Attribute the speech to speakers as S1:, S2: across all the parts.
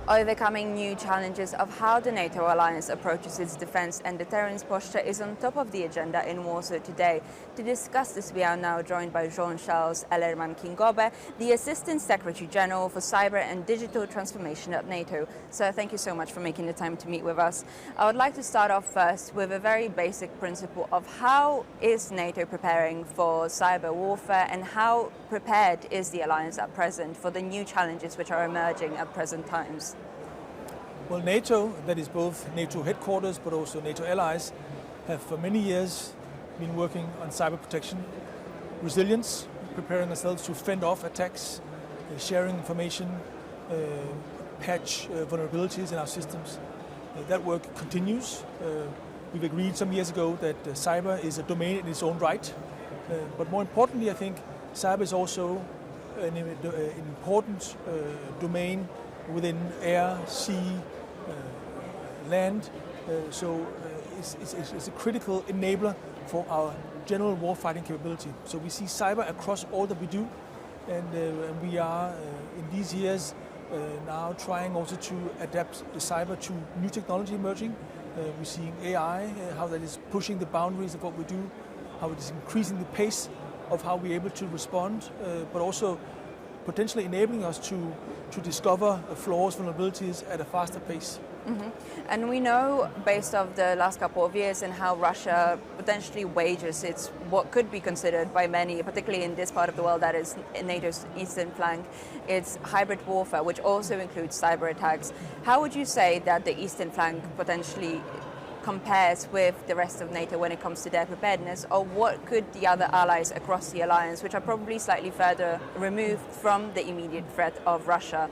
S1: Overcoming new challenges of how the NATO alliance approaches its defense and deterrence posture is on top of the agenda in Warsaw today. To discuss this, we are now joined by Jean-Charles Ellermann-Kingombe, the Assistant Secretary General for Cyber and Digital Transformation at NATO. Sir, thank you so much for making the time to meet with us. I would like to start off first with a very basic principle of how is NATO preparing for cyber warfare and how prepared is the alliance at present for the new challenges which are emerging at present times?
S2: Well, NATO, that is both NATO headquarters but also NATO allies, have for many years been working on cyber protection, resilience, preparing ourselves to fend off attacks, sharing information, patch vulnerabilities in our systems. That work continues. We've agreed some years ago that cyber is a domain in its own right, but more importantly, I think cyber is also an important domain within air, sea, land, so it's a critical enabler for our general warfighting capability. So we see cyber across all that we do, and we are in these years now trying also to adapt the cyber to new technology emerging. We're seeing AI, how that is pushing the boundaries of what we do, how it is increasing the pace of how we're able to respond, but also potentially enabling us to discover flaws, vulnerabilities at a faster pace.
S1: Mm-hmm. And we know, based off the last couple of years and how Russia potentially wages its what could be considered by many, particularly in this part of the world that is NATO's eastern flank, its hybrid warfare, which also includes cyber attacks. How would you say that the eastern flank potentially compares with the rest of NATO when it comes to their preparedness, or what could the other allies across the alliance, which are probably slightly further removed from the immediate threat of Russia,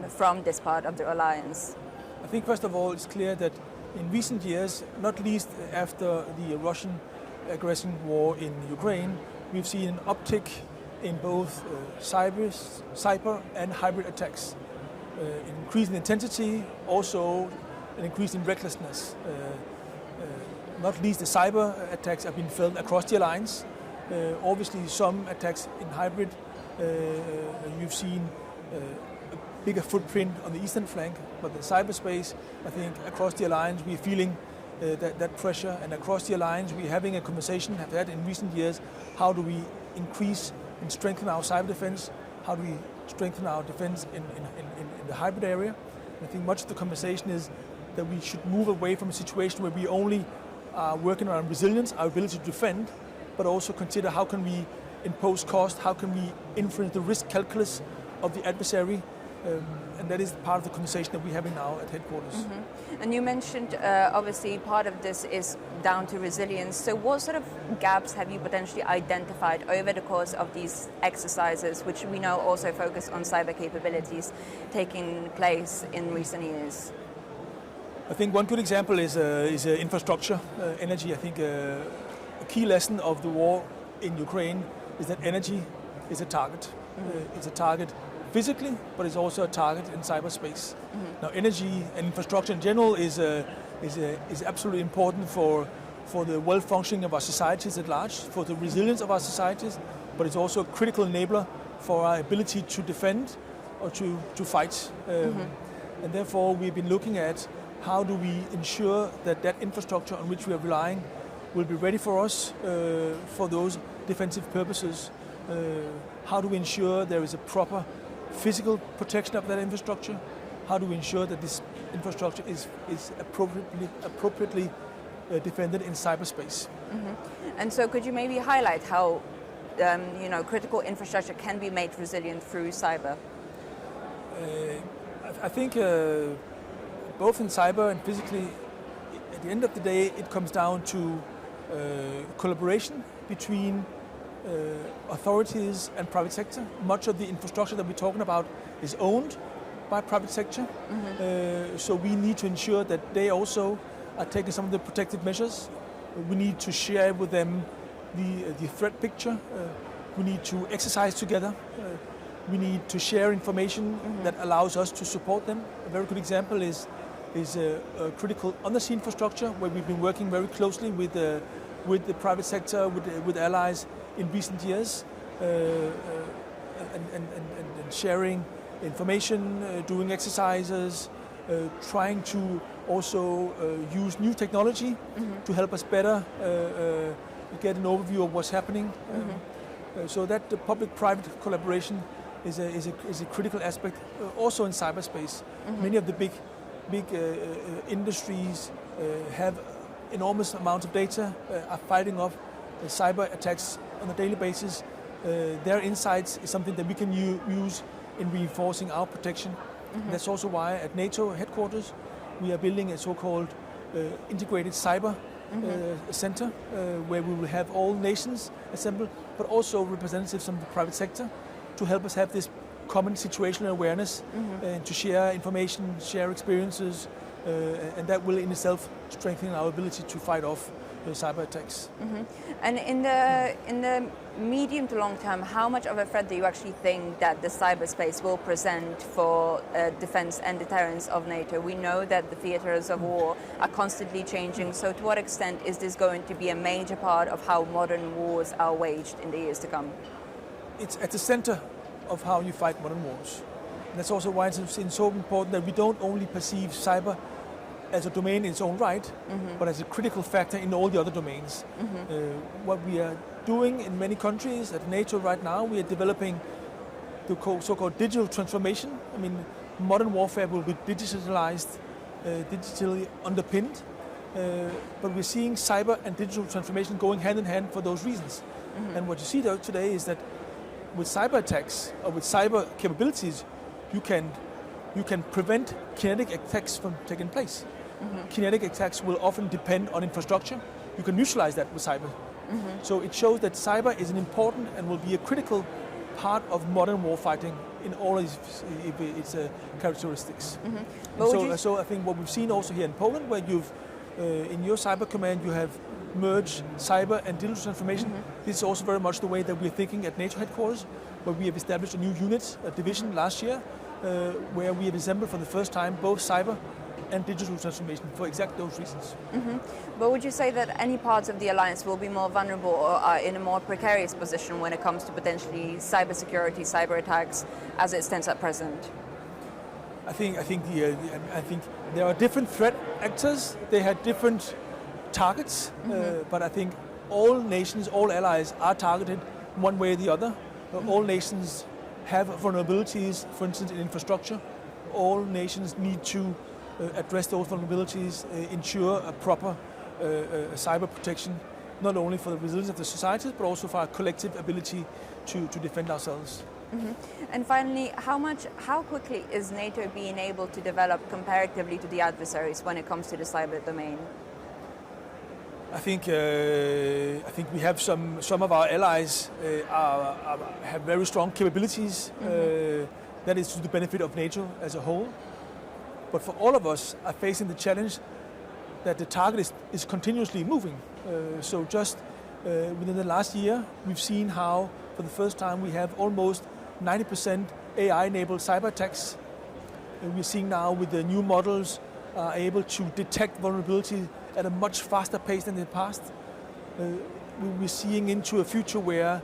S1: from this part of the alliance?
S2: I think first of all it's clear that in recent years, not least after the Russian aggression war in Ukraine, we've seen an uptick in both cyber and hybrid attacks. An increase in intensity, also an increase in recklessness. Not least the cyber attacks have been felt across the alliance. Obviously some attacks in hybrid, you've seen a bigger footprint on the eastern flank, but the cyberspace, I think across the alliance we're feeling that pressure, and across the alliance we're having a conversation, have had in recent years, how do we increase and strengthen our cyber defense, how do we strengthen our defense in the hybrid area. And I think much of the conversation is that we should move away from a situation where we only are working on resilience, our ability to defend, but also consider how can we impose cost, how can we influence the risk calculus of the adversary, and that is part of the conversation that we're having now at headquarters.
S1: Mm-hmm. And you mentioned, obviously, part of this is down to resilience. So what sort of gaps have you potentially identified over the course of these exercises, which we know also focus on cyber capabilities taking place in recent years?
S2: I think one good example is infrastructure, energy. I think a key lesson of the war in Ukraine is that energy is a target. Mm-hmm. It's a target physically, but it's also a target in cyberspace. Mm-hmm. Now, energy and infrastructure in general is absolutely important for the well-functioning of our societies at large, for the resilience of our societies, but it's also a critical enabler for our ability to defend or to fight. And therefore, we've been looking at how do we ensure that that infrastructure on which we are relying will be ready for us for those defensive purposes. How do we ensure there is a proper physical protection of that infrastructure? How do we ensure that this infrastructure is appropriately defended in cyberspace?
S1: Mm-hmm. And so could you maybe highlight how critical infrastructure can be made resilient through cyber?
S2: I think both in cyber and physically, at the end of the day, it comes down to collaboration between authorities and private sector. Much of the infrastructure that we're talking about is owned by private sector. Mm-hmm. So we need to ensure that they also are taking some of the protective measures. We need to share with them the threat picture. We need to exercise together. We need to share information that allows us to support them. A very good example is a critical undersea infrastructure, where we've been working very closely with the private sector, with allies in recent years, and sharing information, doing exercises, trying to also use new technology to help us better get an overview of what's happening. So that the public-private collaboration is a critical aspect also in cyberspace. Many of the big industries have enormous amounts of data, are fighting off cyber attacks on a daily basis. Their insights is something that we can use in reinforcing our protection. That's also why at NATO headquarters we are building a so-called integrated cyber center where we will have all nations assembled, but also representatives from the private sector to help us have this common situational awareness and to share information, share experiences, and that will in itself strengthen our ability to fight off cyber attacks.
S1: And in the medium to long term, how much of a threat do you actually think that the cyberspace will present for defense and deterrence of NATO? We know that the theaters of war are constantly changing, so to what extent is this going to be a major part of how modern wars are waged in the years to come?
S2: It's at the center of how you fight modern wars. And that's also why it's so important that we don't only perceive cyber as a domain in its own right, but as a critical factor in all the other domains. What we are doing in many countries at NATO right now, we are developing the so-called digital transformation. I mean, modern warfare will be digitalized, digitally underpinned, but we're seeing cyber and digital transformation going hand in hand for those reasons. And what you see today is that with cyber attacks or with cyber capabilities, you can prevent kinetic attacks from taking place. Kinetic attacks will often depend on infrastructure. You can neutralize that with cyber. So it shows that cyber is an important and will be a critical part of modern warfighting in all its characteristics. So I think what we've seen also here in Poland, where you've in your cyber command you have merged cyber and digital transformation. This is also very much the way that we're thinking at NATO headquarters, where we have established a new unit, a division last year, where we have assembled for the first time both cyber and digital transformation for exactly those reasons.
S1: But would you say that any parts of the alliance will be more vulnerable or are in a more precarious position when it comes to potentially cybersecurity, cyber attacks, as it stands at present?
S2: I think there are different threat actors. They have different targets, but I think all nations, all allies are targeted one way or the other. All nations have vulnerabilities, for instance, in infrastructure. All nations need to address those vulnerabilities, ensure a proper cyber protection, not only for the resilience of the societies, but also for our collective ability to defend ourselves.
S1: And finally, how quickly is NATO being able to develop comparatively to the adversaries when it comes to the cyber domain?
S2: I think we have some of our allies have very strong capabilities. That is to the benefit of NATO as a whole. But for all of us are facing the challenge that the target is continuously moving. So just within the last year, we've seen how for the first time we have almost 90% AI-enabled cyber attacks. We're seeing now with the new models are able to detect vulnerability at a much faster pace than in the past. We're seeing into a future where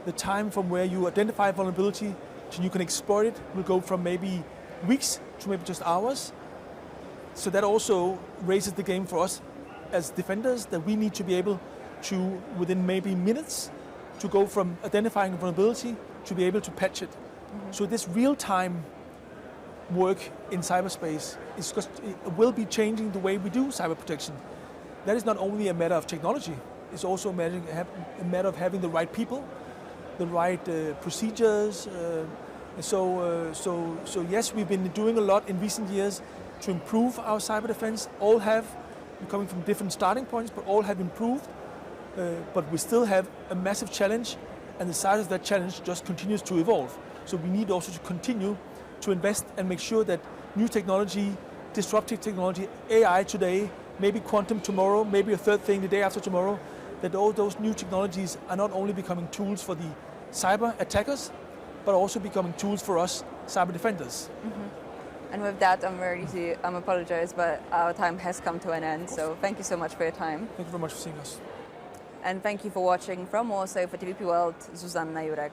S2: the time from where you identify vulnerability to you can exploit it will go from maybe weeks to maybe just hours. So that also raises the game for us as defenders, that we need to be able to, within maybe minutes, to go from identifying vulnerability to be able to patch it. So this real-time work in cyberspace will be changing the way we do cyber protection. That is not only a matter of technology, it's also a matter of having the right people, the right procedures. So yes, we've been doing a lot in recent years to improve our cyber defense. All have, coming from different starting points, but all have improved. But we still have a massive challenge, and the size of that challenge just continues to evolve. So we need also to continue to invest and make sure that new technology, disruptive technology, AI today, maybe quantum tomorrow, maybe a third thing the day after tomorrow, that all those new technologies are not only becoming tools for the cyber attackers, but also becoming tools for us cyber defenders.
S1: And with that, I'm apologize, but our time has come to an end. So thank you so much for your time.
S2: Thank you very much for seeing us.
S1: And thank you for watching from Warsaw for TVP World, Zuzanna Jurek.